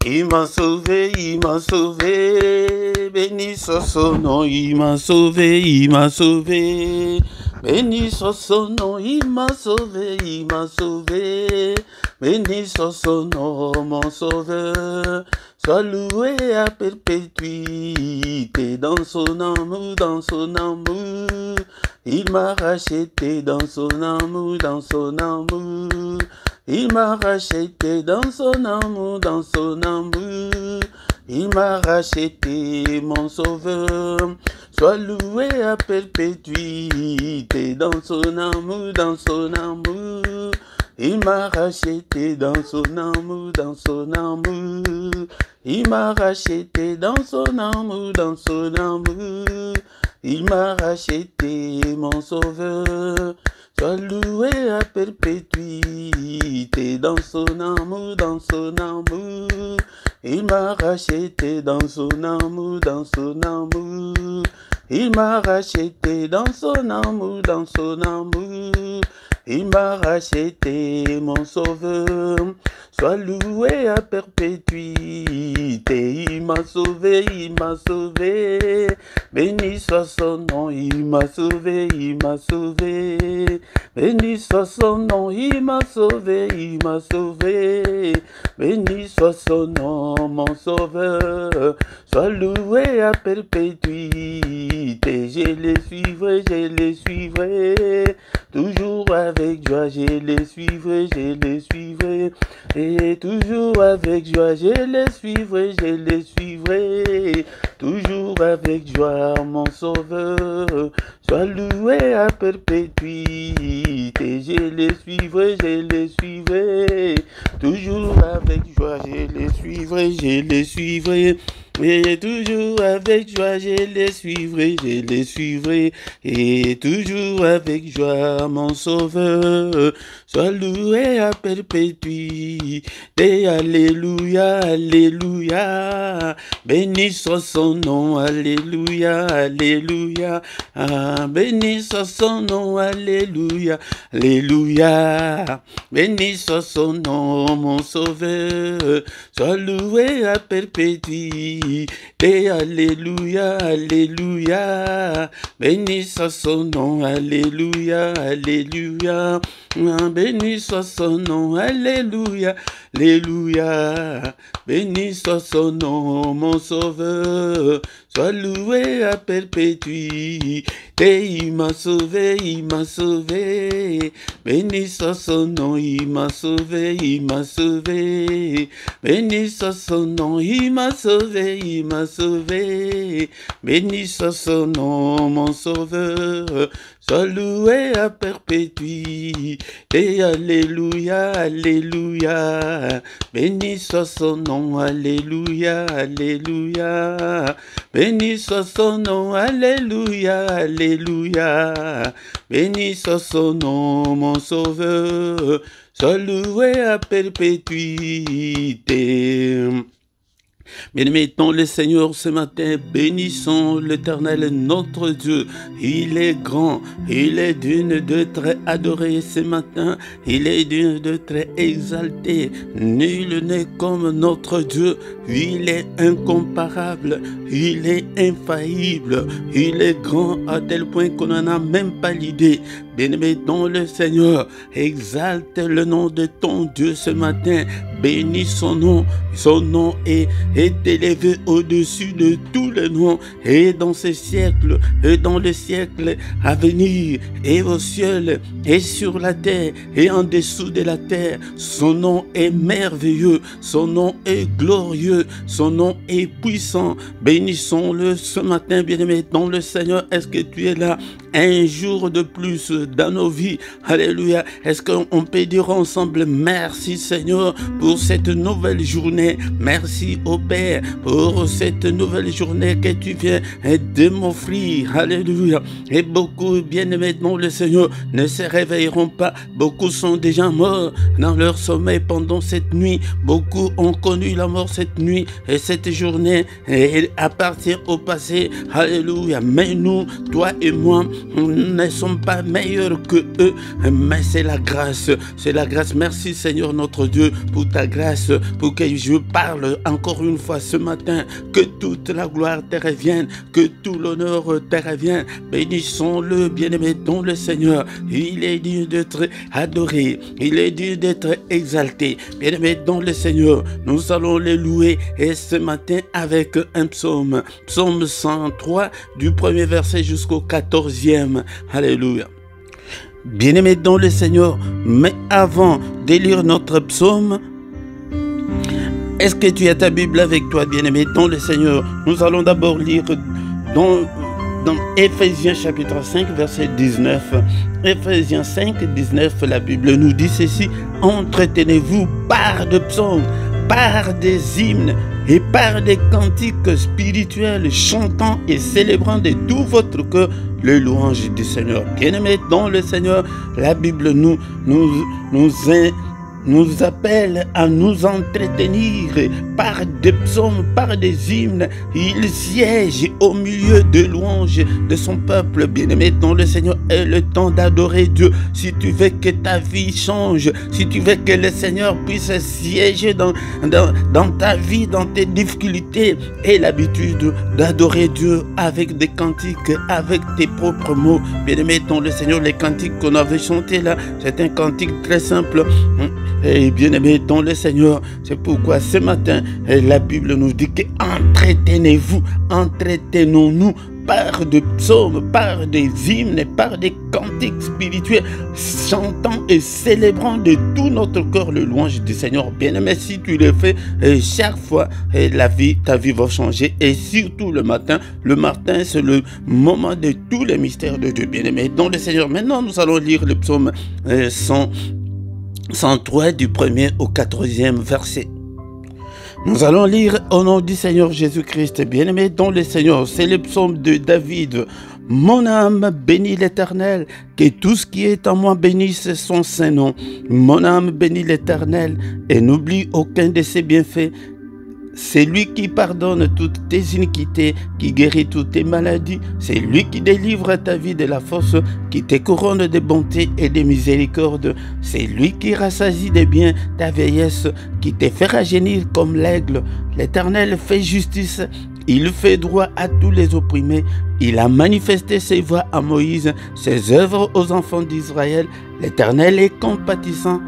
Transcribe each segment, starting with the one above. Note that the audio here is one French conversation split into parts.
Il m'a sauvé, il m'a sauvé. Béni soit son nom, il m'a sauvé, il m'a sauvé. Béni soit son nom, il m'a sauvé, il m'a sauvé. Béni soit son nom, mon sauveur. Sois loué à perpétuité dans son amour, dans son amour. Il m'a racheté dans son amour, dans son amour. Il m'a racheté dans son amour, dans son amour. Il m'a racheté, mon sauveur. Sois loué à perpétuité dans son amour, dans son amour. Il m'a racheté dans son amour, dans son amour. Il m'a racheté dans son amour, dans son amour. Il m'a racheté, mon sauveur. Sois loué à perpétuité dans son amour, dans son amour. Il m'a racheté dans son amour, dans son amour. Il m'a racheté dans son amour, dans son amour. Il m'a racheté, mon sauveur. Sois loué à perpétuité. Il m'a sauvé, il m'a sauvé. Béni soit son nom, il m'a sauvé, il m'a sauvé. Béni soit son nom, il m'a sauvé, il m'a sauvé. Béni soit son nom, mon sauveur. Sois loué à perpétuité. Je les suivrai, je les suivrai. Toujours avec joie, je les suivrai, je les suivrai. Et toujours avec joie, je les suivrai, je les suivrai. Toujours avec joie, mon sauveur. Sois loué à perpétuité. Je les suivrai, je les suivrai. Toujours avec joie, je les suivrai, je les suivrai. Et toujours avec joie, je les suivrai, je les suivrai. Et toujours avec joie, mon sauveur. Sois loué à perpétuité. Alléluia, alléluia. Béni soit son nom, alléluia, alléluia. Ah, béni soit son nom, alléluia, alléluia. Béni soit son nom, mon sauveur. Sois loué à perpétuité. Alléluia, alléluia. Béni soit son nom, alléluia, alléluia. Béni soit son nom, alléluia, alléluia. Béni soit son nom, mon sauveur. Sois loué à perpétuité. Il m'a sauvé, il m'a sauvé. Béni soit son nom, il m'a sauvé, il m'a sauvé. Béni soit son nom, il m'a sauvé, il m'a sauvé. Béni soit son nom, mon sauveur. Sois loué à perpétuité. Alléluia, alléluia. Béni soit son nom, alléluia, alléluia. Béni soit son nom, alléluia, alléluia. Béni soit son nom, mon sauveur. Sois loué à perpétuité. Bien-aimés dans le Seigneur, ce matin, bénissons l'Éternel, notre Dieu. Il est grand, il est d'une de très adoré ce matin, il est d'une de très exalté. Nul n'est comme notre Dieu, il est incomparable, il est infaillible, il est grand à tel point qu'on n'en a même pas l'idée. Bien-aimés dans le Seigneur, exalte le nom de ton Dieu ce matin, bénis son nom est élevé au-dessus de tous les noms, et dans ce siècle, et dans le siècle à venir, et au ciel, et sur la terre, et en dessous de la terre. Son nom est merveilleux, son nom est glorieux, son nom est puissant. Bénissons-le ce matin, bien-aimé dans le Seigneur. Est-ce que tu es là un jour de plus dans nos vies? Alléluia. Est-ce qu'on peut dire ensemble merci Seigneur pour cette nouvelle journée? Merci au Père pour cette nouvelle journée que tu viens de m'offrir. Alléluia. Et beaucoup, bien-aimés dans le Seigneur, ne se réveilleront pas. Beaucoup sont déjà morts dans leur sommeil pendant cette nuit. Beaucoup ont connu la mort cette nuit et cette journée et appartient au passé. Alléluia. Mais nous, toi et moi, nous ne sommes pas meilleurs que eux, mais c'est la grâce. C'est la grâce. Merci Seigneur notre Dieu pour ta grâce, pour que je parle encore une fois ce matin. Que toute la gloire te revienne, que tout l'honneur te revienne. Bénissons-le, bien-aimé, dont le Seigneur. Il est digne d'être adoré. Il est digne d'être exalté. Bien-aimé, dont le Seigneur. Nous allons les louer et ce matin avec un psaume. Psaume 103 du premier verset jusqu'au 14e. Alléluia. Bien-aimé dans le Seigneur, mais avant de lire notre psaume, est-ce que tu as ta Bible avec toi, bien-aimé dans le Seigneur? Nous allons d'abord lire dans Éphésiens chapitre 5, verset 19. Éphésiens 5, 19, la Bible nous dit ceci: entretenez-vous par de psaumes, par des hymnes et par des cantiques spirituels, chantant et célébrant de tout votre cœur le louange du Seigneur. Bien-aimés dans le Seigneur, la Bible nous appelle à nous entretenir par des psaumes, par des hymnes. Il siège au milieu de louanges de son peuple. Bien-aimé dans le Seigneur, est le temps d'adorer Dieu. Si tu veux que ta vie change, si tu veux que le Seigneur puisse siéger dans ta vie, dans tes difficultés, aie l'habitude d'adorer Dieu avec des cantiques, avec tes propres mots. Bien-aimé dans le Seigneur, les cantiques qu'on avait chantés là, c'est un cantique très simple. Et bien-aimé dans le Seigneur, c'est pourquoi ce matin, la Bible nous dit que entretenez-vous, entretenons-nous par des psaumes, par des hymnes, par des cantiques spirituels, chantant et célébrant de tout notre cœur le louange du Seigneur. Bien-aimé, si tu le fais chaque fois, ta vie va changer. Et surtout le matin c'est le moment de tous les mystères de Dieu. Bien-aimé dans le Seigneur. Maintenant, nous allons lire le psaume 103 du 1er au 14e verset. Nous allons lire au nom du Seigneur Jésus-Christ. Bien-aimé dans le Seigneur, c'est le psaume de David. Mon âme bénit l'Éternel, que tout ce qui est en moi bénisse son saint nom. Mon âme bénit l'Éternel et n'oublie aucun de ses bienfaits. C'est lui qui pardonne toutes tes iniquités, qui guérit toutes tes maladies. C'est lui qui délivre ta vie de la force, qui te couronne de bonté et de miséricorde. C'est lui qui rassasie de bien ta vieillesse, qui te fait rajeunir comme l'aigle. L'Éternel fait justice, il fait droit à tous les opprimés. Il a manifesté ses voies à Moïse, ses œuvres aux enfants d'Israël. L'Éternel est compatissant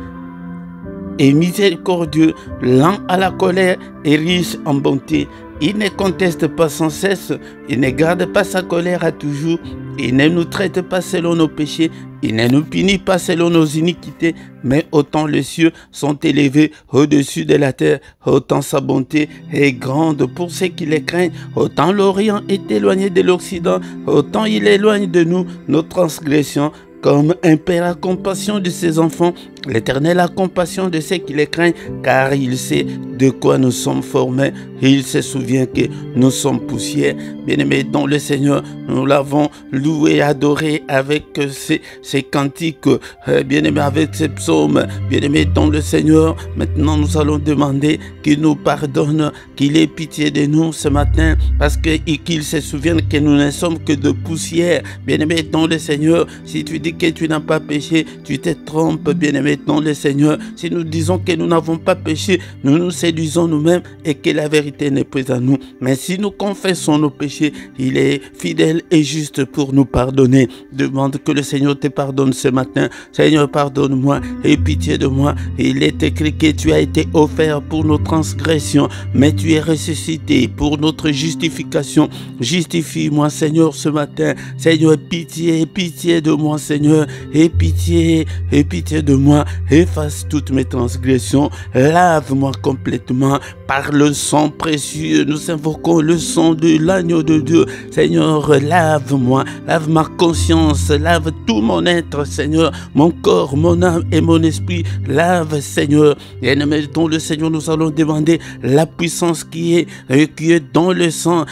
et miséricordieux, lent à la colère et riche en bonté. Il ne conteste pas sans cesse, il ne garde pas sa colère à toujours, il ne nous traite pas selon nos péchés, il ne nous punit pas selon nos iniquités, mais autant les cieux sont élevés au-dessus de la terre, autant sa bonté est grande pour ceux qui les craignent, autant l'Orient est éloigné de l'Occident, autant il éloigne de nous nos transgressions. Comme un père a compassion de ses enfants, l'Éternel a compassion de ceux qui les craignent, car il sait de quoi nous sommes formés. Il se souvient que nous sommes poussière. Bien-aimés dans le Seigneur, nous l'avons loué, adoré avec ces cantiques, bien-aimés avec ces psaumes. Bien-aimés dans le Seigneur, maintenant nous allons demander qu'il nous pardonne, qu'il ait pitié de nous ce matin, parce qu'il se souvienne que nous ne sommes que de poussière. Bien-aimés dans le Seigneur, si tu dis que tu n'as pas péché, tu te trompes, bien-aimé dans le Seigneur. Si nous disons que nous n'avons pas péché, nous nous séduisons nous-mêmes et que la vérité n'est pas à nous. Mais si nous confessons nos péchés, il est fidèle et juste pour nous pardonner. Demande que le Seigneur te pardonne ce matin. Seigneur, pardonne-moi et pitié de moi. Il est écrit que tu as été offert pour nos transgressions, mais tu es ressuscité pour notre justification. Justifie-moi, Seigneur, ce matin. Seigneur, pitié de moi, Seigneur, et pitié de moi, efface toutes mes transgressions, lave-moi complètement par le sang précieux. Nous invoquons le sang de l'agneau de Dieu. Seigneur, lave-moi, lave ma conscience, lave tout mon être, Seigneur, mon corps, mon âme et mon esprit. Lave, Seigneur. Bien-aimé dans le Seigneur, nous allons demander la puissance qui est dans le sang,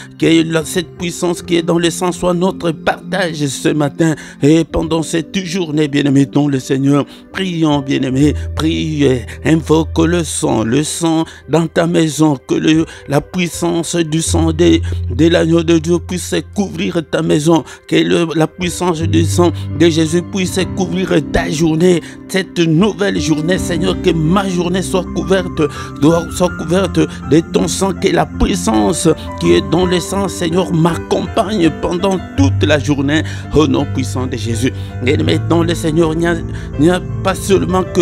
cette puissance qui est dans le sang soit notre partage ce matin et pendant cette journée, bien-aimé dans le Seigneur. Prions maintenant, bien-aimé, prie, invoque le sang dans ta maison, que la puissance du sang de l'agneau de Dieu puisse couvrir ta maison, que la puissance du sang de Jésus puisse couvrir ta journée, cette nouvelle journée, Seigneur, que ma journée soit couverte de ton sang, que la puissance qui est dans le sang, Seigneur, m'accompagne pendant toute la journée, au nom puissant de Jésus. Et maintenant, le Seigneur, il n'y a pas seulement que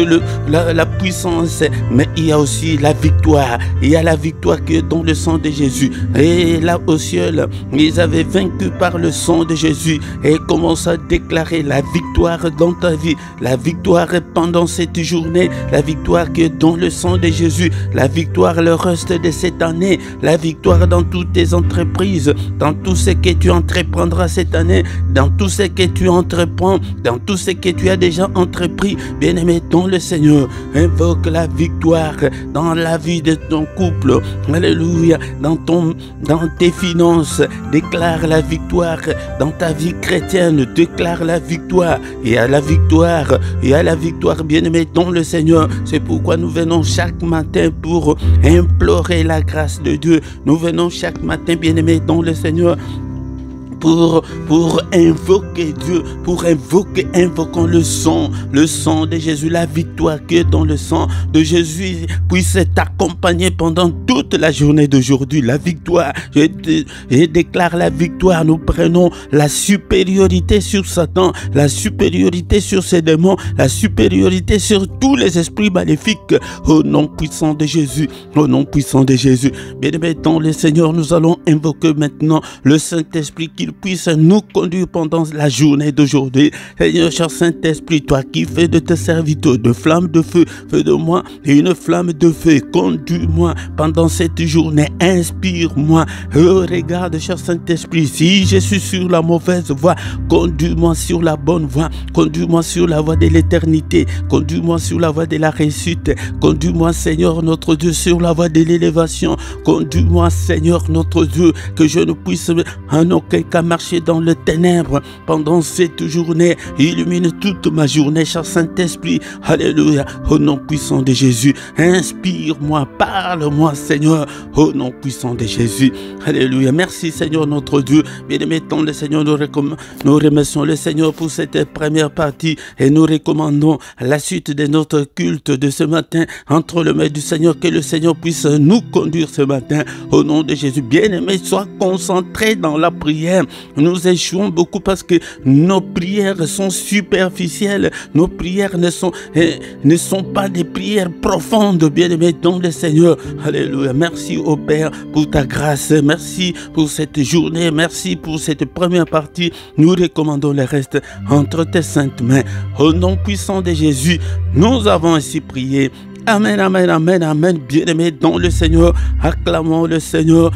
la puissance, mais il y a aussi la victoire. Il y a la victoire qui est dans le sang de Jésus. Et là au ciel, ils avaient vaincu par le sang de Jésus et commencent à déclarer la victoire dans ta vie, la victoire pendant cette journée, la victoire qui est dans le sang de Jésus, la victoire le reste de cette année, la victoire dans toutes tes entreprises, dans tout ce que tu entreprendras cette année, dans tout ce que tu entreprends, dans tout ce que tu as déjà entrepris. Bien-aimé dans le Seigneur, invoque la victoire dans la vie de ton couple, alléluia, dans tes finances, déclare la victoire dans ta vie chrétienne, déclare la victoire. Il y a la victoire, il y a la victoire, bien-aimé dans le Seigneur. C'est pourquoi nous venons chaque matin pour implorer la grâce de Dieu. Nous venons chaque matin, bien-aimé dans le Seigneur, pour invoquer Dieu, invoquons le sang de Jésus, la victoire qui est dans le sang de Jésus puisse t'accompagner pendant toute la journée d'aujourd'hui. La victoire, je déclare la victoire. Nous prenons la supériorité sur Satan, la supériorité sur ses démons, la supériorité sur tous les esprits maléfiques, au nom puissant de Jésus, au nom puissant de Jésus. Bien-aimé dans le Seigneur, nous allons invoquer maintenant le Saint-Esprit qu'il puisse nous conduire pendant la journée d'aujourd'hui. Seigneur, cher Saint-Esprit, toi qui fais de tes serviteurs de flammes de feu, fais de moi une flamme de feu. Conduis-moi pendant cette journée. Inspire-moi. Regarde, cher Saint-Esprit, si je suis sur la mauvaise voie, conduis-moi sur la bonne voie. Conduis-moi sur la voie de l'éternité. Conduis-moi sur la voie de la réussite. Conduis-moi, Seigneur, notre Dieu, sur la voie de l'élévation. Conduis-moi, Seigneur, notre Dieu, que je ne puisse en aucun cas marcher dans le ténèbre pendant cette journée. Illumine toute ma journée, cher Saint-Esprit. Alléluia. Au nom puissant de Jésus, inspire-moi, parle-moi, Seigneur, au nom puissant de Jésus. Alléluia. Merci, Seigneur, notre Dieu. Bien-aimé, le Seigneur, nous remercions le Seigneur pour cette première partie et nous recommandons la suite de notre culte de ce matin entre les mains du Seigneur. Que le Seigneur puisse nous conduire ce matin au nom de Jésus. Bien-aimé, sois concentré dans la prière. Nous échouons beaucoup parce que nos prières sont superficielles. Nos prières ne sont pas des prières profondes, bien-aimés dans le Seigneur. Alléluia. Merci au Père pour ta grâce. Merci pour cette journée. Merci pour cette première partie. Nous recommandons le reste entre tes saintes mains. Au nom puissant de Jésus, nous avons ainsi prié. Amen, amen, amen, amen. Bien-aimés dans le Seigneur, acclamons le Seigneur.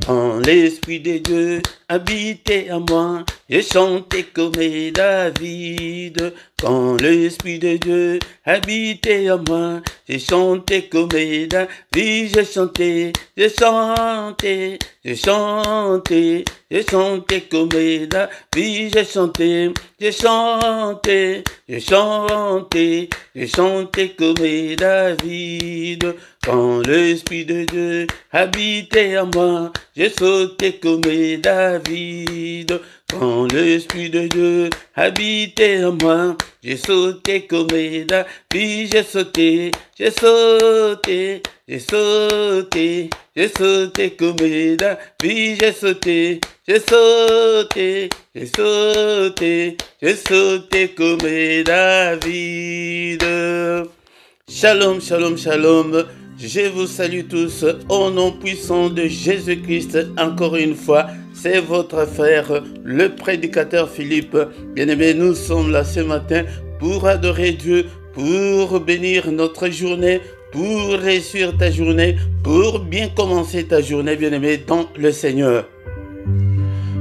Quand l'Esprit de Dieu habitait à moi, j'ai chanté comme David. Quand l'Esprit de Dieu habitait à moi, j'ai chanté comme David. J'ai chanté, j'ai chanté, j'ai chanté, j'ai chanté comme David. J'ai chanté, j'ai chanté, j'ai chanté, j'ai chanté comme David. Quand l'Esprit de Dieu habitait à moi, j'ai sauté comme David. Quand l'Esprit de Dieu habitait en moi, j'ai sauté comme David. J'ai sauté, j'ai sauté, j'ai sauté, j'ai sauté comme David. J'ai sauté, j'ai sauté, j'ai sauté, j'ai sauté comme David. Shalom, shalom, shalom. Je vous salue tous au nom puissant de Jésus-Christ. Encore une fois, c'est votre frère, le prédicateur Philippe. Bien-aimés, nous sommes là ce matin pour adorer Dieu, pour bénir notre journée, pour réussir ta journée, pour bien commencer ta journée, bien-aimé, dans le Seigneur.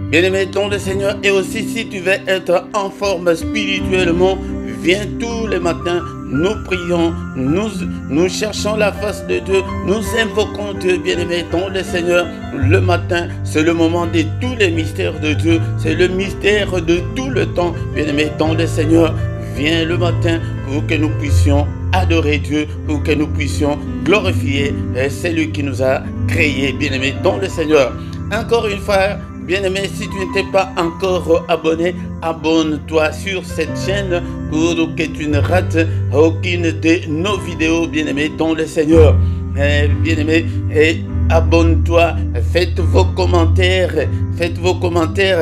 Bien-aimé dans le Seigneur, et aussi si tu veux être en forme spirituellement, viens tous les matins, nous prions, nous cherchons la face de Dieu, nous invoquons Dieu, bien-aimé dans le Seigneur. Le matin, c'est le moment de tous les mystères de Dieu, c'est le mystère de tout le temps, bien-aimé dans le Seigneur. viens le matin pour que nous puissions adorer Dieu, pour que nous puissions glorifier celui qui nous a créés, bien-aimés, dans le Seigneur. Encore une fois, bien-aimé, si tu n'étais pas encore abonné, abonne-toi sur cette chaîne pour que tu ne rates aucune de nos vidéos, bien-aimé, dans le Seigneur. Bien-aimé, et abonne-toi, faites vos commentaires,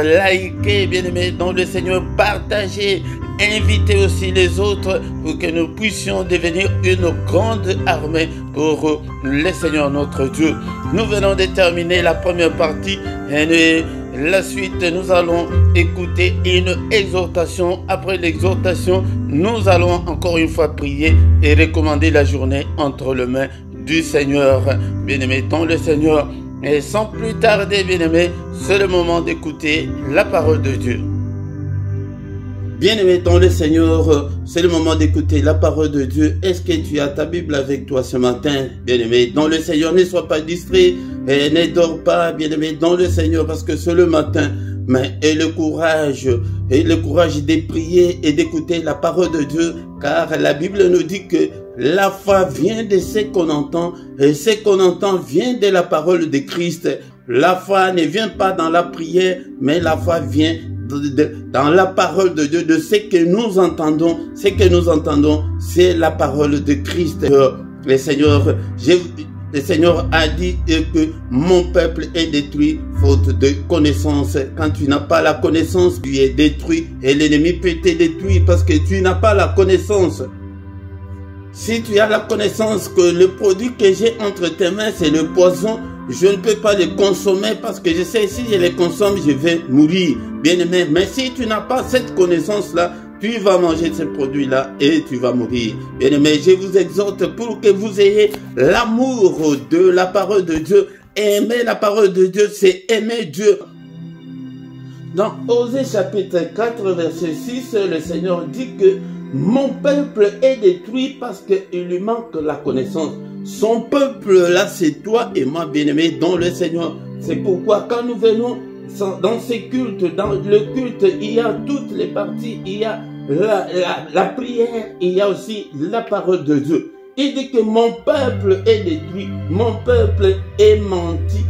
likez, bien-aimé, dans le Seigneur, partagez, invitez aussi les autres pour que nous puissions devenir une grande armée pour le Seigneur notre Dieu. Nous venons de terminer la première partie et la suite, nous allons écouter une exhortation. Après l'exhortation, nous allons encore une fois prier et recommander la journée entre les mains du Seigneur. Bien-aimé, dans le Seigneur. Et sans plus tarder, bien-aimé, c'est le moment d'écouter la parole de Dieu. Bien-aimé dans le Seigneur, c'est le moment d'écouter la parole de Dieu. Est-ce que tu as ta Bible avec toi ce matin? Bien-aimé dans le Seigneur, ne sois pas distrait et ne dors pas, bien-aimé dans le Seigneur, parce que c'est le matin. Mais et le courage de prier et d'écouter la parole de Dieu, car la Bible nous dit que la foi vient de ce qu'on entend, et ce qu'on entend vient de la parole de Christ. La foi ne vient pas dans la prière, mais la foi vient dans la parole de Dieu, de ce que nous entendons. Ce que nous entendons, c'est la parole de Christ. Le Seigneur a dit que mon peuple est détruit faute de connaissance. Quand tu n'as pas la connaissance, tu es détruit et l'ennemi peut te détruire parce que tu n'as pas la connaissance. Si tu as la connaissance que le produit que j'ai entre tes mains, c'est le poison, je ne peux pas le consommer parce que je sais si je le consomme, je vais mourir. Bien-aimé, mais si tu n'as pas cette connaissance-là, tu vas manger ce produit-là et tu vas mourir. Bien-aimé, je vous exhorte pour que vous ayez l'amour de la parole de Dieu. Aimer la parole de Dieu, c'est aimer Dieu. Dans Osée chapitre 4, verset 6, le Seigneur dit que mon peuple est détruit parce qu'il lui manque la connaissance. Son peuple, là, c'est toi et moi, bien-aimé, dans le Seigneur. C'est pourquoi quand nous venons dans ces cultes, dans le culte, il y a toutes les parties, il y a la prière, il y a aussi la parole de Dieu. Il dit que mon peuple est détruit, mon peuple est menti,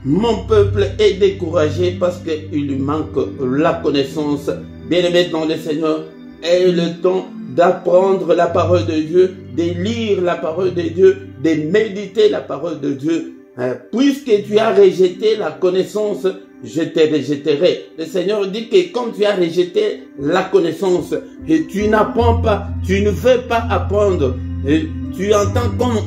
mon peuple est découragé parce qu'il lui manque la connaissance. Bien-aimé dans le Seigneur, aie le temps d'apprendre la parole de Dieu, de lire la parole de Dieu, de méditer la parole de Dieu. Puisque tu as rejeté la connaissance, je te rejetterai. Le Seigneur dit que comme tu as rejeté la connaissance et tu n'apprends pas, tu ne veux pas apprendre, et tu entends comme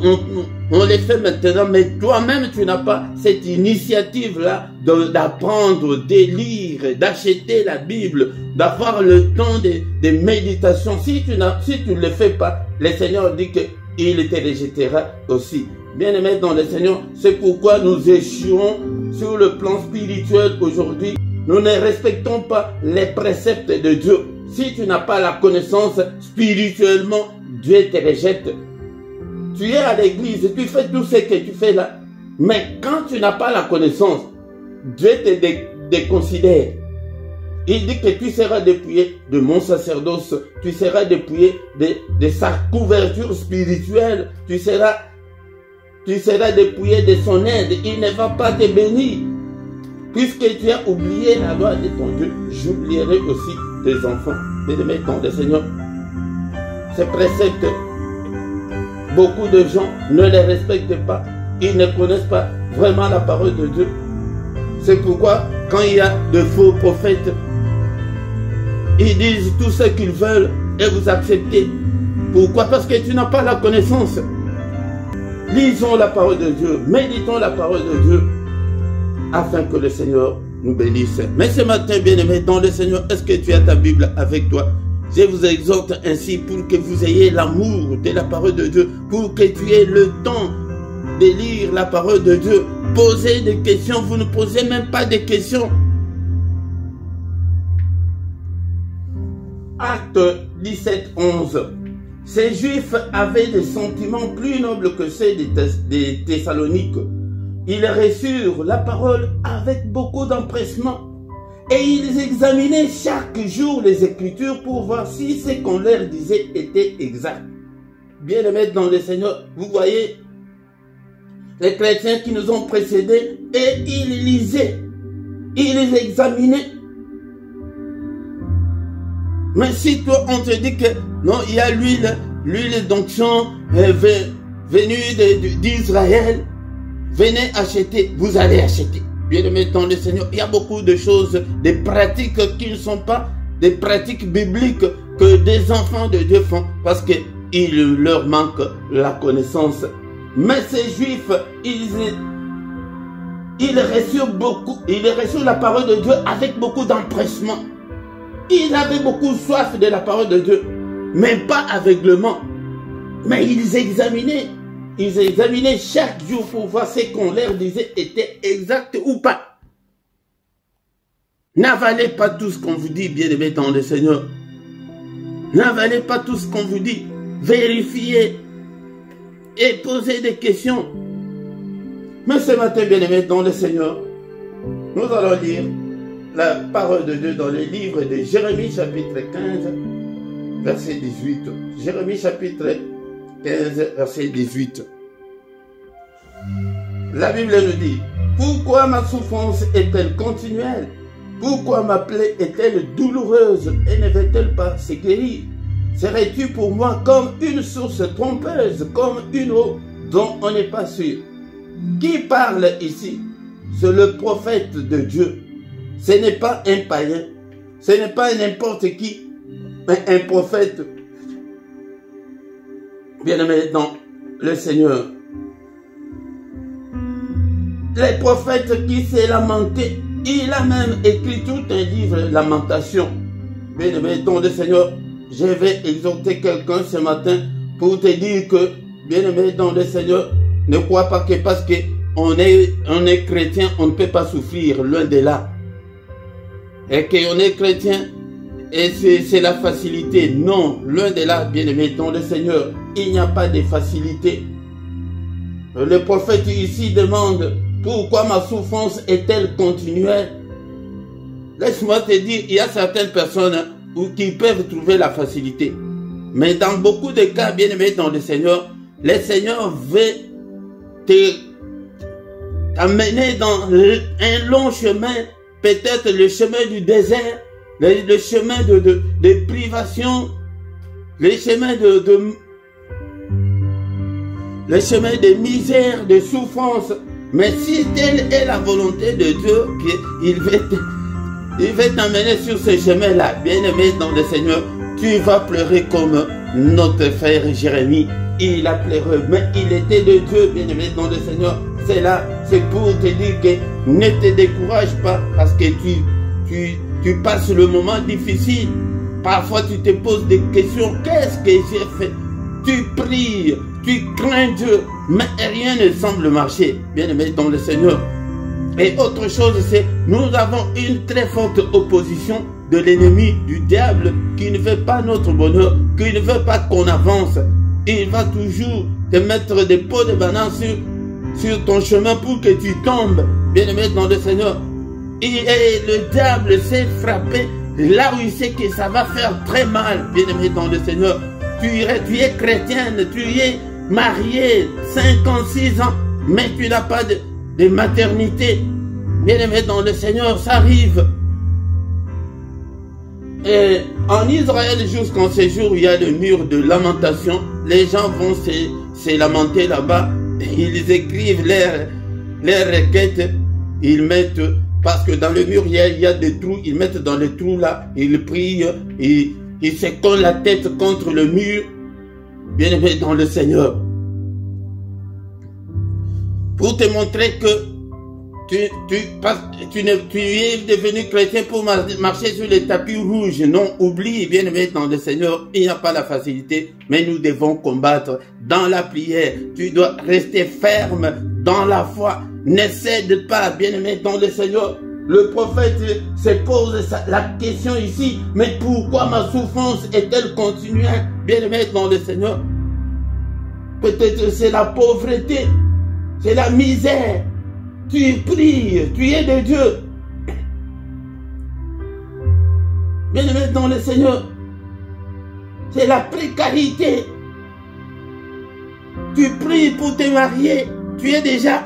on le fait maintenant, mais toi-même tu n'as pas cette initiative-là d'apprendre, de lire, d'acheter la Bible, d'avoir le temps de méditation. Si tu ne le fais pas, le Seigneur dit qu'il te rejettera aussi. Bien-aimés dans le Seigneur, c'est pourquoi nous échouons sur le plan spirituel aujourd'hui. Nous ne respectons pas les préceptes de Dieu. Si tu n'as pas la connaissance spirituellement, Dieu te rejette. Tu es à l'église, tu fais tout ce que tu fais là. Mais quand tu n'as pas la connaissance, Dieu te déconsidère. Il dit que tu seras dépouillé de mon sacerdoce, tu seras dépouillé de sa couverture spirituelle, tu seras dépouillé de son aide, il ne va pas te bénir. Puisque tu as oublié la loi de ton Dieu, j'oublierai aussi tes enfants. Bien-aimés dans le Seigneur, ces préceptes, beaucoup de gens ne les respectent pas, ils ne connaissent pas vraiment la parole de Dieu. C'est pourquoi quand il y a de faux prophètes, ils disent tout ce qu'ils veulent et vous acceptez. Pourquoi? Parce que tu n'as pas la connaissance. Lisons la parole de Dieu, méditons la parole de Dieu, afin que le Seigneur nous bénisse. Mais ce matin, bien-aimé, dans le Seigneur, est-ce que tu as ta Bible avec toi? Je vous exhorte ainsi pour que vous ayez l'amour de la parole de Dieu, pour que tu aies le temps de lire la parole de Dieu. Posez des questions, vous ne posez même pas de questions. Acte 17, 11. Ces Juifs avaient des sentiments plus nobles que ceux des Thessaloniques. Ils reçurent la parole avec beaucoup d'empressement Et ils examinaient chaque jour les Écritures pour voir si ce qu'on leur disait était exact. Bien-aimés dans le Seigneur, vous voyez, les chrétiens qui nous ont précédés, et ils lisaient, ils examinaient. Mais si toi, on te dit que non, il y a l'huile d'onction venue d'Israël, venez acheter, vous allez acheter. Bien-aimés dans le Seigneur, il y a beaucoup de choses, des pratiques qui ne sont pas des pratiques bibliques que des enfants de Dieu font parce qu'il leur manque la connaissance. Mais ces Juifs, ils reçurent la parole de Dieu avec beaucoup d'empressement. Ils avaient beaucoup soif de la parole de Dieu, mais pas aveuglement. Mais ils examinaient chaque jour pour voir ce qu'on leur disait était exact ou pas. N'avalez pas tout ce qu'on vous dit, bien-aimés dans le Seigneur. N'avalez pas tout ce qu'on vous dit. Vérifiez et posez des questions. Mais ce matin, bien-aimés dans le Seigneur, nous allons lire la parole de Dieu dans le livre de Jérémie chapitre 15, verset 18. Jérémie chapitre 15, verset 18. La Bible nous dit: pourquoi ma souffrance est-elle continuelle? Pourquoi ma plaie est-elle douloureuse et ne veut-elle pas se guérir? Serais-tu pour moi comme une source trompeuse, comme une eau dont on n'est pas sûr? Qui parle ici? C'est le prophète de Dieu. Ce n'est pas un païen, ce n'est pas n'importe qui, mais un prophète. Bien-aimé dans le Seigneur. Les prophètes qui s'est lamenté, il a même écrit tout un livre, Lamentation. Bien-aimé dans le Seigneur, je vais exhorter quelqu'un ce matin pour te dire que, bien-aimé dans le Seigneur, ne crois pas que parce qu'on est chrétien, on ne peut pas souffrir, loin de là. Et qu'on est chrétien, et c'est la facilité. Non, loin de là, bien-aimé dans le Seigneur, il n'y a pas de facilité. Le prophète ici demande: pourquoi ma souffrance est-elle continuelle? Laisse-moi te dire, il y a certaines personnes qui peuvent trouver la facilité. Mais dans beaucoup de cas, bien-aimé dans le Seigneur veut t'amener dans un long chemin, peut-être le chemin du désert, le chemin de privation, le chemin de misère, de souffrance. Mais si telle est la volonté de Dieu, il va t'amener sur ce chemin-là, bien-aimé dans le Seigneur, tu vas pleurer comme notre frère Jérémie. Il a pleuré, mais il était de Dieu, bien-aimé dans le Seigneur. C'est là, c'est pour te dire que ne te décourage pas, parce que tu passes le moment difficile. Parfois tu te poses des questions: qu'est-ce que j'ai fait? Tu pries, tu crains Dieu, mais rien ne semble marcher, bien-aimé dans le Seigneur. Et autre chose, c'est nous avons une très forte opposition de l'ennemi, du diable, qui ne veut pas notre bonheur, qui ne veut pas qu'on avance. Il va toujours te mettre des pots de banane sur ton chemin pour que tu tombes, bien-aimé dans le Seigneur. Et le diable s'est frappé là où il sait que ça va faire très mal, bien-aimé dans le Seigneur. Tu es chrétienne, tu es mariée, 56 ans, mais tu n'as pas de maternité. Bien-aimé dans le Seigneur, ça arrive. Et en Israël, jusqu'en ce jour, il y a le mur de lamentation. Les gens vont se lamenter là-bas. Ils écrivent leurs requêtes. Ils mettent, parce que dans le mur, il y a des trous. Ils mettent dans les trous là. Ils prient. Ils se collent la tête contre le mur. Bien-aimé dans le Seigneur. Pour te montrer que tu es devenu chrétien pour marcher sur les tapis rouges. Non, oublie, bien-aimé dans le Seigneur, il n'y a pas la facilité, mais nous devons combattre dans la prière. Tu dois rester ferme dans la foi. Ne cède pas, bien-aimé dans le Seigneur. Le prophète se pose la question ici: mais pourquoi ma souffrance est-elle continuelle, bien-aimé dans le Seigneur? Peut-être c'est la pauvreté, c'est la misère. Tu pries, tu es de Dieu. dans le Seigneur, c'est la précarité. Tu pries pour te marier, tu es déjà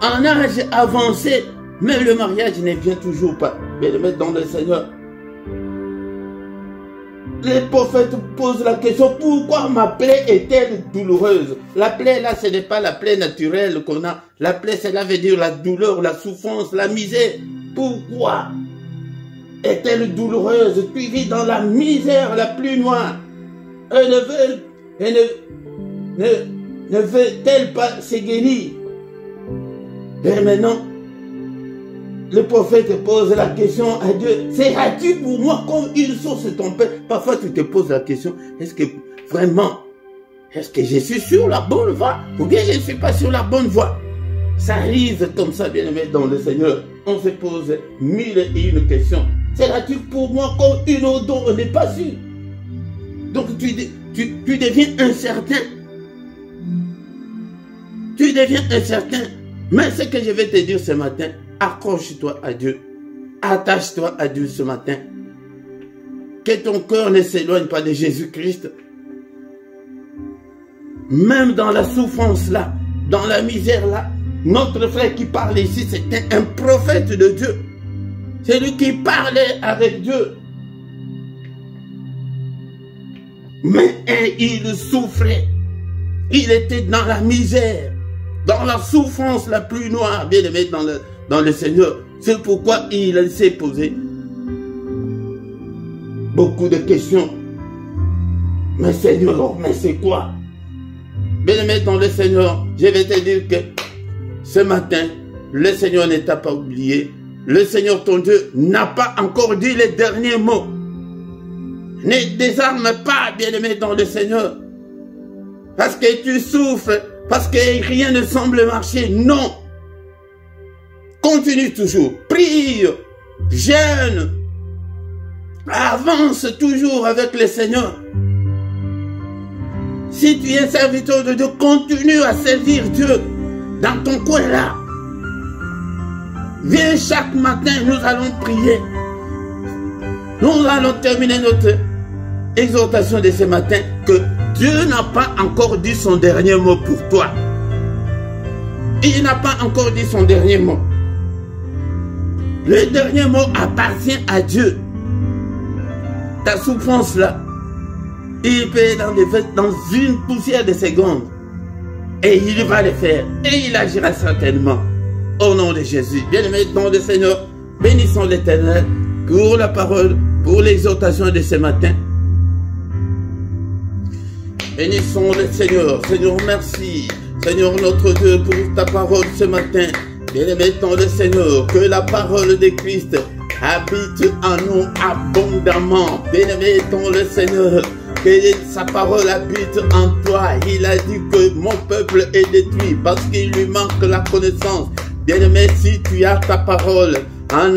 en âge avancé, mais le mariage ne vient toujours pas. Mais le mettre dans le Seigneur. Les prophètes posent la question, pourquoi ma plaie est-elle douloureuse? La plaie là, ce n'est pas la plaie naturelle qu'on a. La plaie, cela veut dire la douleur, la souffrance, la misère. Pourquoi est-elle douloureuse? Tu vis dans la misère la plus noire. Ne veut-elle pas se guérir? Et maintenant, le prophète pose la question à Dieu, seras-tu pour moi comme une source ton père? Parfois tu te poses la question, est-ce que vraiment, est-ce que je suis sur la bonne voie? Ou bien je ne suis pas sur la bonne voie? Ça arrive comme ça, bien-aimé dans le Seigneur. On se pose 1001 questions. Seras-tu pour moi comme une autre dont on n'est pas sûr? Donc tu deviens incertain. Tu deviens incertain. Mais ce que je vais te dire ce matin, accroche-toi à Dieu. Attache-toi à Dieu ce matin. Que ton cœur ne s'éloigne pas de Jésus-Christ. Même dans la souffrance là, dans la misère là, notre frère qui parle ici, c'était un prophète de Dieu. C'est lui qui parlait avec Dieu. Mais il souffrait. Il était dans la misère, dans la souffrance la plus noire, bien aimé dans le Seigneur. C'est pourquoi il s'est posé beaucoup de questions. Mais Seigneur, mais c'est quoi? Bien aimé dans le Seigneur, je vais te dire que ce matin, le Seigneur ne t'a pas oublié. Le Seigneur ton Dieu n'a pas encore dit les derniers mots. Ne désarme pas, bien-aimé dans le Seigneur. Parce que tu souffres, parce que rien ne semble marcher. Non. Continue toujours. Prie, jeûne. Avance toujours avec le Seigneur. Si tu es serviteur de Dieu, continue à servir Dieu dans ton coin là. Viens chaque matin, nous allons prier. Nous allons terminer notre exhortation de ce matin que Dieu n'a pas encore dit son dernier mot pour toi. Il n'a pas encore dit son dernier mot. Le dernier mot appartient à Dieu. Ta souffrance là, il peut dans une poussière de secondes. Et il va le faire. Et il agira certainement. Au nom de Jésus. Bien-aimé dans le Seigneur, bénissons l'Éternel pour la parole, pour l'exhortation de ce matin. Bénissons le Seigneur. Seigneur, merci. Seigneur notre Dieu, pour ta parole ce matin. Bien-aimé dans le Seigneur, que la parole de Christ habite en nous abondamment. Bien-aimé dans le Seigneur, que sa parole habite en toi. Il a dit que mon peuple est détruit parce qu'il lui manque la connaissance. Bien-aimé, si tu as ta parole en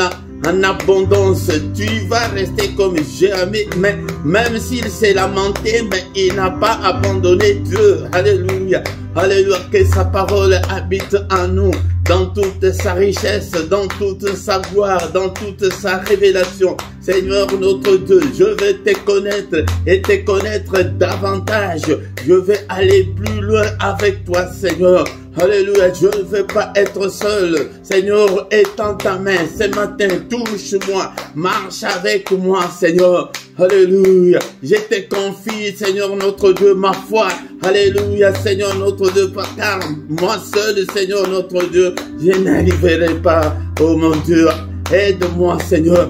abondance, tu vas rester comme Jérémie, mais même s'il s'est lamenté, mais il n'a pas abandonné Dieu. Alléluia. Alléluia, que sa parole habite en nous, dans toute sa richesse, dans toute sa gloire, dans toute sa révélation. Seigneur notre Dieu, je vais te connaître et te connaître davantage. Je vais aller plus loin avec toi, Seigneur. Alléluia, je ne veux pas être seul. Seigneur, étends ta main ce matin, touche-moi, marche avec moi, Seigneur. Alléluia, je te confie, Seigneur notre Dieu, ma foi. Alléluia, Seigneur notre Dieu, car moi seul, Seigneur notre Dieu, je n'arriverai pas, oh mon Dieu. Aide-moi, Seigneur,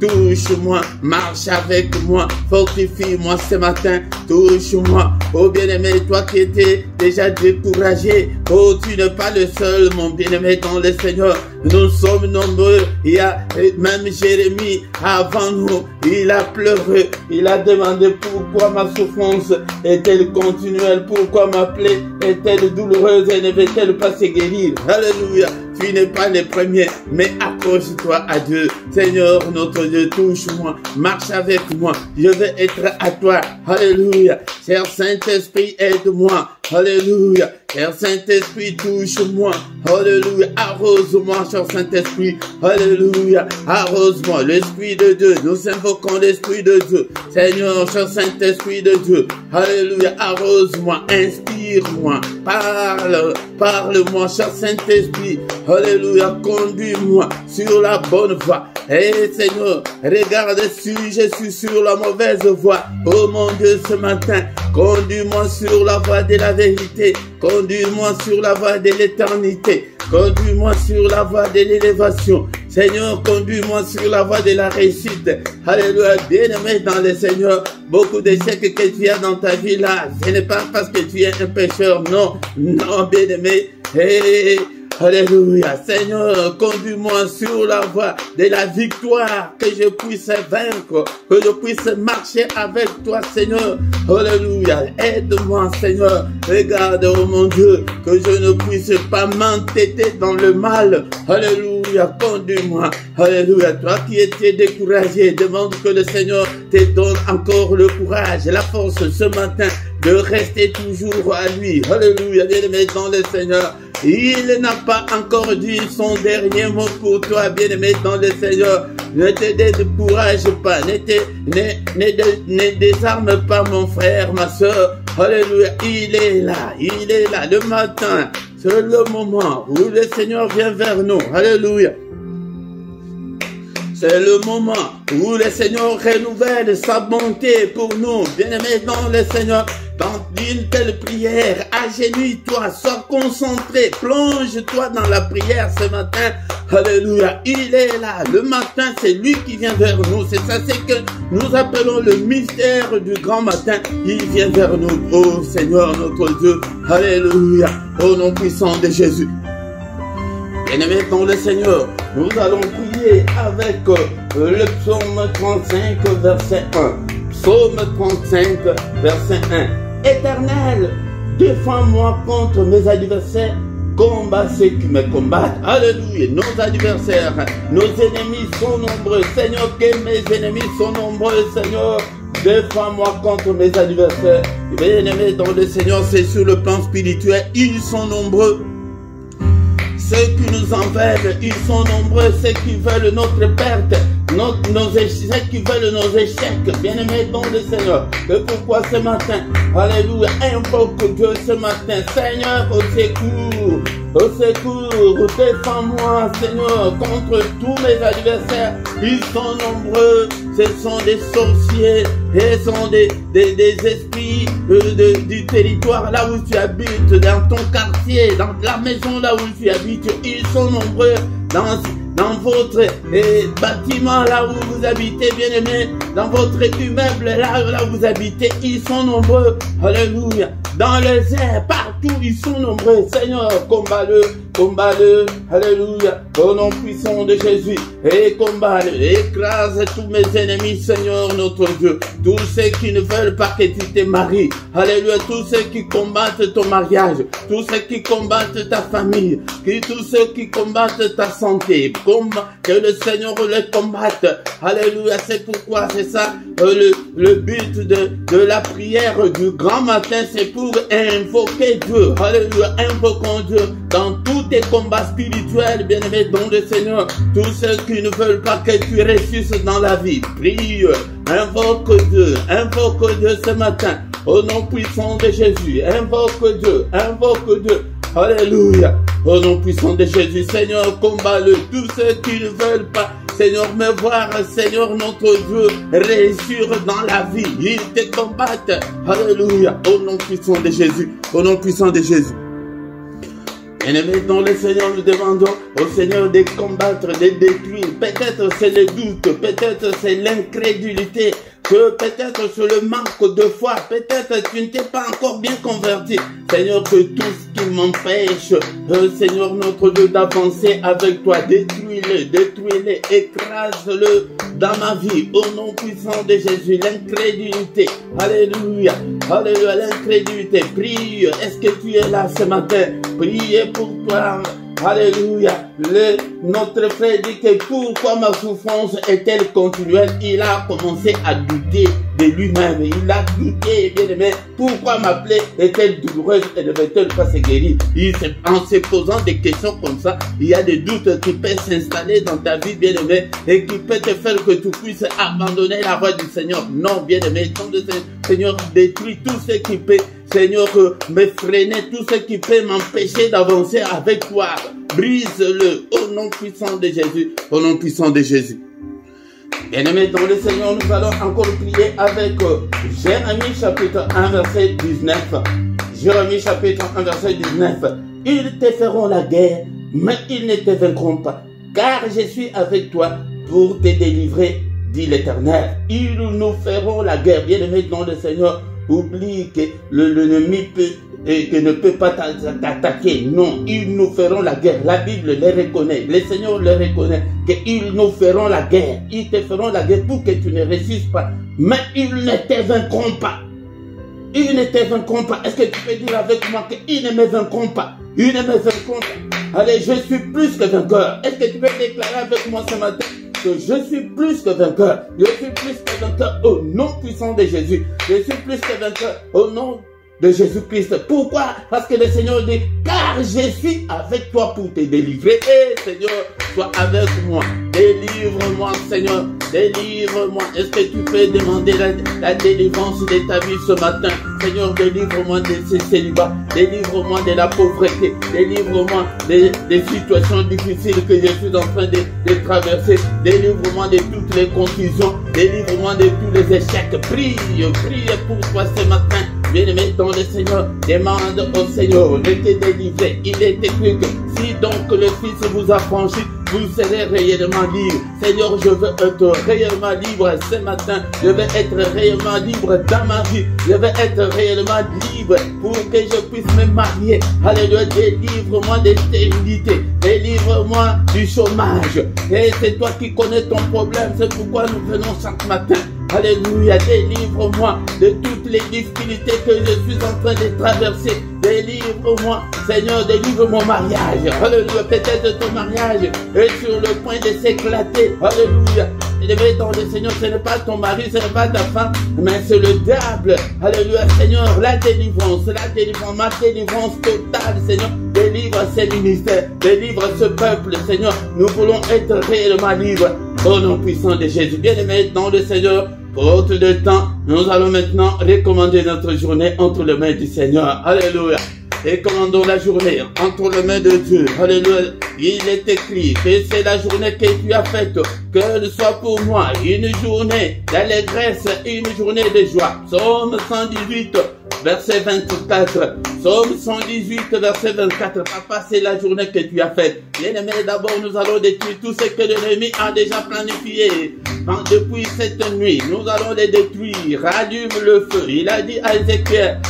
touche-moi, marche avec moi, fortifie-moi ce matin, touche-moi, oh bien-aimé, toi qui étais déjà découragé, oh tu n'es pas le seul, mon bien-aimé dans le Seigneur, nous sommes nombreux, il y a même Jérémie avant nous, il a pleuré, il a demandé pourquoi ma souffrance est-elle continuelle, pourquoi ma plaie est-elle douloureuse et ne veut-elle pas se guérir, alléluia. Tu n'es pas le premier, mais accroche-toi à Dieu. Seigneur, notre Dieu, touche-moi, marche avec moi. Je vais être à toi. Alléluia. Cher Saint-Esprit, aide-moi. Alléluia. Cher Saint-Esprit, touche-moi. Alléluia. Arrose-moi, cher Saint-Esprit. Alléluia. Arrose-moi. L'Esprit de Dieu. Nous invoquons l'Esprit de Dieu. Seigneur, cher Saint-Esprit de Dieu. Alléluia. Arrose-moi. Inspire-moi. Parle-moi, cher Saint-Esprit. Alléluia. Conduis-moi sur la bonne voie. Seigneur, regarde si je suis sur la mauvaise voie. Oh mon Dieu, ce matin, conduis-moi sur la voie de la vérité. Conduis-moi sur la voie de l'éternité. Conduis-moi sur la voie de l'élévation. Seigneur, conduis-moi sur la voie de la réussite. Alléluia, bien-aimé dans le Seigneur. Beaucoup d'échecs que tu as dans ta vie là, ce n'est pas parce que tu es un pécheur. Non, non, bien-aimé. Alléluia, Seigneur, conduis-moi sur la voie de la victoire, que je puisse vaincre, que je puisse marcher avec toi, Seigneur. Alléluia, aide-moi, Seigneur. Regarde, oh mon Dieu, que je ne puisse pas m'entêter dans le mal. Alléluia, conduis-moi. Alléluia, toi qui étais découragé, demande que le Seigneur te donne encore le courage et la force ce matin de rester toujours à lui. Alléluia, bien-aimé dans le Seigneur. Il n'a pas encore dit son dernier mot pour toi, bien-aimé dans le Seigneur. Ne te décourage pas, ne désarme pas mon frère, ma soeur. Alléluia, il est là, le matin. C'est le moment où le Seigneur vient vers nous. Alléluia. C'est le moment où le Seigneur renouvelle sa bonté pour nous. Bien-aimé dans le Seigneur, dans une telle prière, agenouille-toi, sois concentré, plonge-toi dans la prière ce matin. Alléluia, il est là. Le matin, c'est lui qui vient vers nous. C'est ça, c'est que nous appelons le mystère du grand matin. Il vient vers nous. Oh Seigneur, notre Dieu. Alléluia. Au nom puissant de Jésus. Bien-aimé dans le Seigneur, nous allons prier avec le psaume 35, verset 1. Psaume 35, verset 1. Éternel, défends-moi contre mes adversaires, combat ceux qui me combattent. Alléluia, nos adversaires, nos ennemis sont nombreux. Seigneur, que mes ennemis sont nombreux, Seigneur. Défends-moi contre mes adversaires. Bien-aimé dans le Seigneur, c'est sur le plan spirituel, ils sont nombreux. Ceux qui nous envers, ils sont nombreux, ceux qui veulent notre perte, ceux qui veulent nos échecs, bien-aimés dans le Seigneur. Et pourquoi ce matin, alléluia, invoque Dieu ce matin, Seigneur, au secours, défends-moi, Seigneur, contre tous mes adversaires. Ils sont nombreux, ce sont des sorciers, et ce sont des esprits du territoire là où tu habites, dans ton quartier, dans la maison là où tu habites. Ils sont nombreux dans votre bâtiment là où vous habitez, bien-aimés, dans votre immeuble là où vous habitez, ils sont nombreux. Alléluia. Dans les airs, partout, ils sont nombreux. Seigneur, combat-le, alléluia, au nom puissant de Jésus, et combat-le, écrase tous mes ennemis, Seigneur notre Dieu, tous ceux qui ne veulent pas que tu te maries, alléluia, tous ceux qui combattent ton mariage, tous ceux qui combattent ta famille, tous ceux qui combattent ta santé, que le Seigneur les combatte, alléluia, c'est pourquoi, c'est ça, le but de la prière du grand matin, c'est pour invoquer Dieu, alléluia, invoquons Dieu dans tous tes combats spirituels, bien-aimés dans le Seigneur, tous ceux qui ne veulent pas que tu ressuscites dans la vie, prie, invoque Dieu ce matin, au nom puissant de Jésus, invoque Dieu, alléluia, au nom puissant de Jésus, Seigneur, combat-le, tous ceux qui ne veulent pas, Seigneur, me voir, Seigneur, notre Dieu, réussir dans la vie, ils te combattent, alléluia, au nom puissant de Jésus, au nom puissant de Jésus. Bien-aimés dans le Seigneur, nous demandons au Seigneur de combattre, de détruire. Peut-être c'est le doute, peut-être c'est l'incrédulité, peut-être c'est le manque de foi, peut-être tu ne t'es pas encore bien converti. Seigneur, que tout ce qui m'empêche, Seigneur notre Dieu, d'avancer avec toi, détruis-le, écrase-le dans ma vie, au nom puissant de Jésus, l'incrédulité, alléluia, alléluia, l'incrédulité, prie, est-ce que tu es là ce matin, priez pour toi, alléluia, notre frère dit que pourquoi ma souffrance est-elle continuelle, il a commencé à douter de lui-même. Il a douté, bien aimé. Pourquoi ma plaie est-elle douloureuse et ne veut-elle pas se guérir? En se posant des questions comme ça, il y a des doutes qui peuvent s'installer dans ta vie, bien aimé, et qui peuvent te faire que tu puisses abandonner la voie du Seigneur. Non, bien aimé, Seigneur, détruis tout ce qui peut, Seigneur, me freiner, tout ce qui peut m'empêcher d'avancer avec toi. Brise-le au nom puissant de Jésus, au nom puissant de Jésus. Bien-aimés dans le Seigneur, nous allons encore prier avec Jérémie chapitre 1 verset 19. Jérémie chapitre 1 verset 19. Ils te feront la guerre, mais ils ne te vaincront pas, car je suis avec toi pour te délivrer, dit l'Éternel. Ils nous feront la guerre. Bien-aimés dans le Seignor, oublie que l'ennemi ne peut pas t'attaquer. Non, ils nous feront la guerre. La Bible les reconnaît. Le Seigneur les reconnaît. Qu'ils nous feront la guerre. Ils te feront la guerre pour que tu ne résistes pas. Mais ils ne te vaincront pas. Ils ne te vaincront pas. Est-ce que tu peux dire avec moi qu'ils ne me vaincront pas? Ils ne me vaincront pas. Allez, je suis plus que vainqueur. Est-ce que tu peux déclarer avec moi ce matin que je suis plus que vainqueur? Je suis plus que vainqueur au nom puissant de Jésus. Je suis plus que vainqueur au nom de Jésus-Christ. Pourquoi? Parce que le Seigneur dit, car je suis avec toi pour te délivrer. Et Seigneur, sois avec moi. Délivre-moi, Seigneur. Délivre-moi. Est-ce que tu peux demander la délivrance de ta vie ce matin? Seigneur, délivre-moi de ces célibats. Délivre-moi de la pauvreté. Délivre-moi des situations difficiles que je suis en train de traverser. Délivre-moi de toutes les confusions. Délivre-moi de tous les échecs. Prie pour toi ce matin. Bien-aimé dans le Seigneur, demande au Seigneur de te délivrer. Il est écrit que si donc le Fils vous a franchi, vous serez réellement libre. Seigneur, je veux être réellement libre ce matin. Je veux être réellement libre dans ma vie. Je veux être réellement libre pour que je puisse me marier. Alléluia, délivre-moi de stérilité. Délivre-moi du chômage. Et c'est toi qui connais ton problème. C'est pourquoi nous venons chaque matin. Alléluia, délivre-moi de toutes les difficultés que je suis en train de traverser. Délivre-moi, Seigneur, délivre mon mariage. Alléluia, peut-être ton mariage est sur le point de s'éclater. Alléluia. Et dans le Seigneur, ce n'est pas ton mari, ce n'est pas ta femme, mais c'est le diable. Alléluia, Seigneur, la délivrance, ma délivrance totale, Seigneur. Délivre ces ministères, délivre ce peuple, Seigneur. Nous voulons être réellement libres au nom puissant de Jésus. Bien-aimés dans le Seigneur, faute de temps, nous allons maintenant recommander notre journée entre les mains du Seigneur. Alléluia. Et commandons la journée entre les mains de Dieu. Alléluia. Il est écrit que c'est la journée que tu as faite. Qu'elle soit pour moi une journée d'allégresse, une journée de joie. Psaume 118, verset 24. Psaume 118, verset 24. Papa, c'est la journée que tu as faite. Bien-aimé, d'abord, nous allons détruire tout ce que l'ennemi a déjà planifié. Depuis cette nuit, nous allons les détruire. Rallume le feu. Il a dit à Ézéchiel,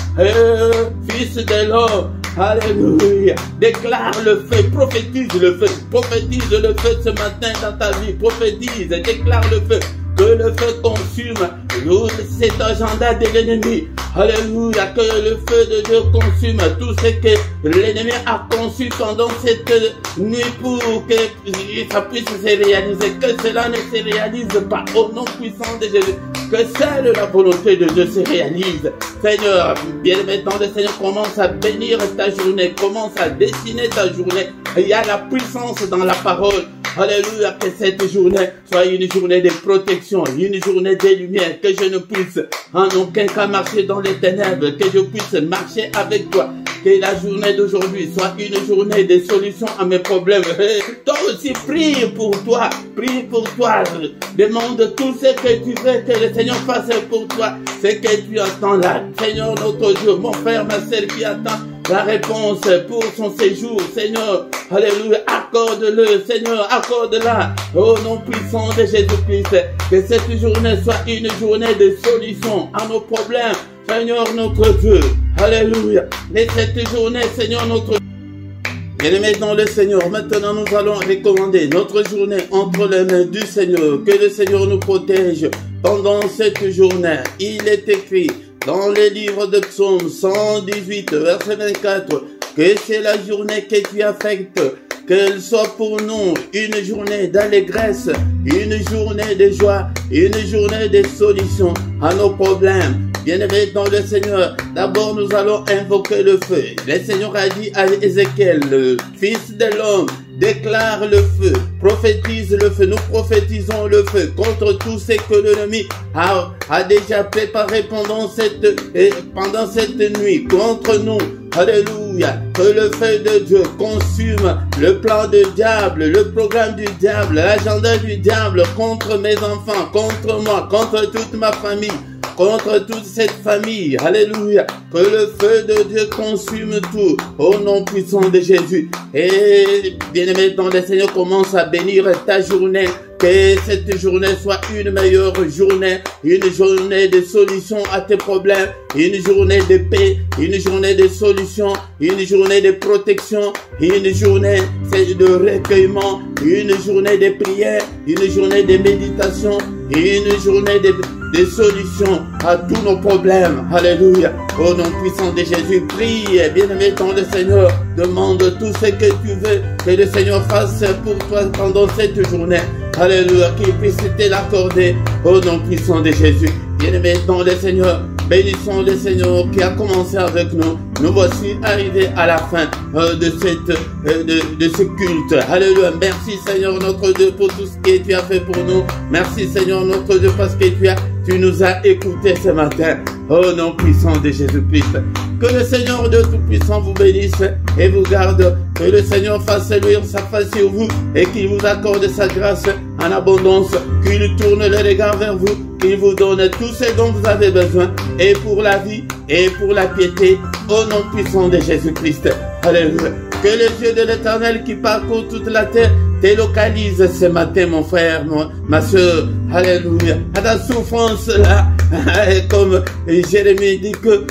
fils de l'homme, alléluia, déclare le feu, prophétise le feu ce matin dans ta vie, prophétise, déclare le feu. Que le feu consume cet agenda de l'ennemi. Alléluia. Que le feu de Dieu consume tout ce que l'ennemi a conçu pendant cette nuit pour que ça puisse se réaliser. Que cela ne se réalise pas au nom puissant de Jésus. Que seule la volonté de Dieu se réalise. Seigneur, bien-aimé dans le Seigneur, commence à bénir ta journée. Commence à dessiner ta journée. Il y a la puissance dans la parole. Alléluia, que cette journée soit une journée de protection, une journée de lumière, que je ne puisse en aucun cas marcher dans les ténèbres, que je puisse marcher avec toi. Que la journée d'aujourd'hui soit une journée de solution à mes problèmes. Toi aussi, prie pour toi. Prie pour toi. Demande tout ce que tu veux que le Seigneur fasse pour toi. Ce que tu attends là. Seigneur notre Dieu, mon frère, ma sœur qui attend la réponse pour son séjour. Seigneur, alléluia, accorde-le. Seigneur, accorde-la. Au nom puissant de Jésus-Christ. Que cette journée soit une journée de solution à nos problèmes. Seigneur notre Dieu, alléluia. Et cette journée, Seigneur notre Dieu. Bien-aimés dans le Seigneur, maintenant nous allons recommander notre journée entre les mains du Seigneur. Que le Seigneur nous protège pendant cette journée. Il est écrit dans le livre de Psaume 118, verset 24, que c'est la journée que tu as faite. qu'elle soit pour nous une journée d'allégresse, une journée de joie, une journée de solution à nos problèmes. Bien-aimés dans le Seigneur, d'abord nous allons invoquer le feu. Le Seigneur a dit à Ézéchiel, le Fils de l'homme, déclare le feu, prophétise le feu, nous prophétisons le feu contre tout ce que l'ennemi a déjà préparé pendant cette nuit contre nous. Alléluia, que le feu de Dieu consume le plan du diable, le programme du diable, l'agenda du diable contre mes enfants, contre moi, contre toute ma famille, contre toute cette famille. Alléluia, que le feu de Dieu consume tout au nom puissant de Jésus. Et bien-aimé dans le Seigneur, commence à bénir ta journée. Que cette journée soit une meilleure journée, une journée de solution à tes problèmes, une journée de paix, une journée de solution, une journée de protection, une journée de recueillement, une journée de prière, une journée de méditation, une journée de solution à tous nos problèmes. Alléluia. Au nom puissant de Jésus, prie, bien-aimé dans le Seigneur, demande tout ce que tu veux que le Seigneur fasse pour toi pendant cette journée. Alléluia, qu'il puisse te l'accorder au nom puissant de Jésus. Bien-aimés dans le Seigneur, bénissons le Seigneur qui a commencé avec nous. Nous voici arrivés à la fin de ce culte. Alléluia. Merci Seigneur notre Dieu pour tout ce que tu as fait pour nous. Merci Seigneur notre Dieu parce que tu nous as écoutés ce matin. Au nom puissant de Jésus-Christ. Que le Seigneur Dieu Tout-Puissant vous bénisse et vous garde. Que le Seigneur fasse luire sa face sur vous et qu'il vous accorde sa grâce en abondance. Qu'il tourne le regard vers vous. Qu'il vous donne tout ce dont vous avez besoin. Et pour la vie et pour la piété. Au nom puissant de Jésus-Christ. Alléluia. Que les yeux de l'Éternel qui parcourt toute la terre te localise ce matin, mon frère, ma soeur. Alléluia. À ta souffrance là, comme Jérémie dit que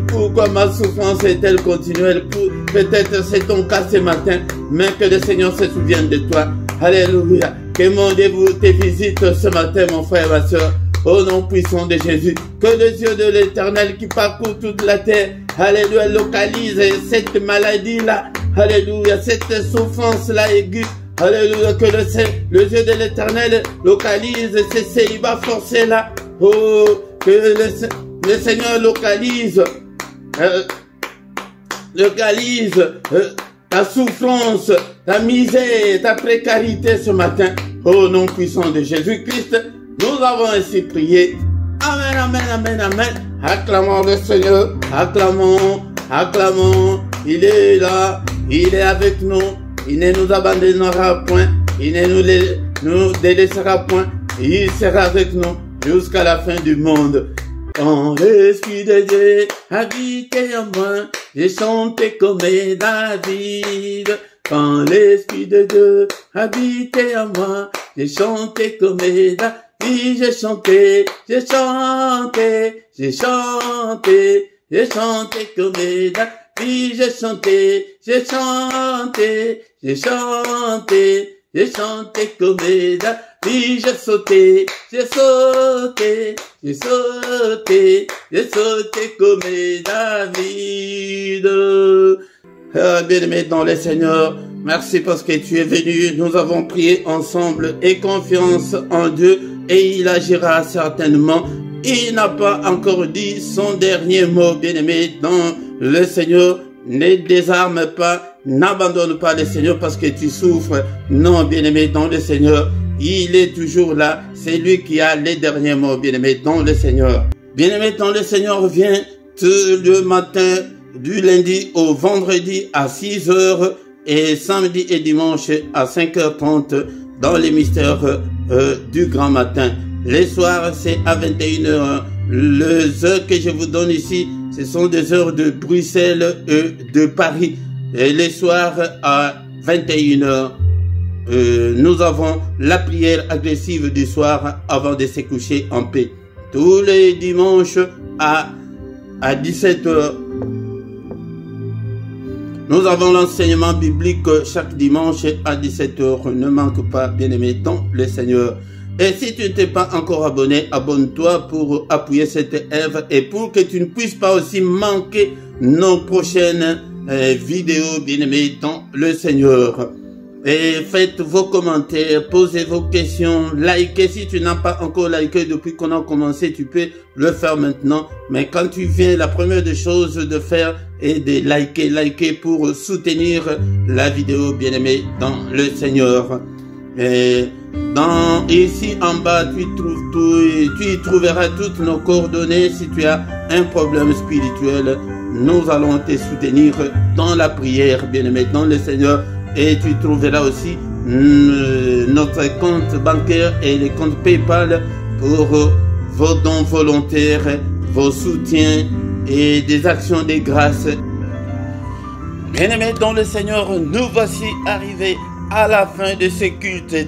pourquoi ma souffrance est-elle continuelle? Peut-être c'est ton cas ce matin, mais que le Seigneur se souvienne de toi. Alléluia. Que mon Dieu te visite ce matin, mon frère, ma soeur. Au nom puissant de Jésus, que les yeux de l'Éternel qui parcourt toute la terre, alléluia, localise cette maladie-là, alléluia, cette souffrance-là aiguë, alléluia, que le yeux de l'Éternel localise ces célibats forcés-là, oh, que le Seigneur localise ta souffrance, ta misère, ta précarité ce matin, au nom puissant de Jésus-Christ. Nous avons ainsi prié. Amen, amen, amen, amen. Acclamons le Seigneur. Acclamons, acclamons. Il est là. Il est avec nous. Il ne nous abandonnera point. Il ne nous délaissera point. Il sera avec nous jusqu'à la fin du monde. Quand l'Esprit de Dieu habitait en moi, j'ai chanté comme David. Quand l'Esprit de Dieu habitait en moi, j'ai chanté comme David. J'ai chanté, j'ai chanté, j'ai chanté, j'ai chanté comme David. J'ai chanté, j'ai chanté, j'ai chanté, j'ai chanté comme David. J'ai sauté, j'ai sauté, j'ai sauté, j'ai sauté comme David. Bien-aimé dans le Seigneur, merci parce que tu es venu. Nous avons prié ensemble et confiance en Dieu et il agira certainement. Il n'a pas encore dit son dernier mot, bien-aimé dans le Seigneur. Ne désarme pas, n'abandonne pas le Seigneur parce que tu souffres. Non, bien-aimé dans le Seigneur, il est toujours là. C'est lui qui a les derniers mots, bien-aimé dans le Seigneur. Bien-aimé dans le Seigneur, viens tout le matin du lundi au vendredi à 6 h et samedi et dimanche à 5h30 dans les mystères du grand matin. Les soirs, c'est à 21 h. Les heures que je vous donne ici, ce sont des heures de Bruxelles et de Paris. Et les soirs à 21 h, nous avons la prière agressive du soir avant de se coucher en paix. Tous les dimanches à 17 h, nous avons l'enseignement biblique chaque dimanche à 17 h. Ne manque pas, bien-aimé, dans le Seigneur. Et si tu ne t'es pas encore abonné, abonne-toi pour appuyer cette œuvre et pour que tu ne puisses pas aussi manquer nos prochaines vidéos, bien-aimé, dans le Seigneur. Et faites vos commentaires, posez vos questions, likez. Si tu n'as pas encore liké depuis qu'on a commencé, tu peux le faire maintenant. Mais quand tu viens, la première des choses de faire est de liker pour soutenir la vidéo, bien-aimé dans le Seigneur. Et ici en bas, tu y trouveras toutes nos coordonnées. Si tu as un problème spirituel, nous allons te soutenir dans la prière, bien-aimé dans le Seigneur. Et tu trouveras aussi notre compte bancaire et les comptes PayPal pour vos dons volontaires, vos soutiens et des actions de grâce. Bien-aimés dans le Seigneur, nous voici arrivés à la fin de ce culte.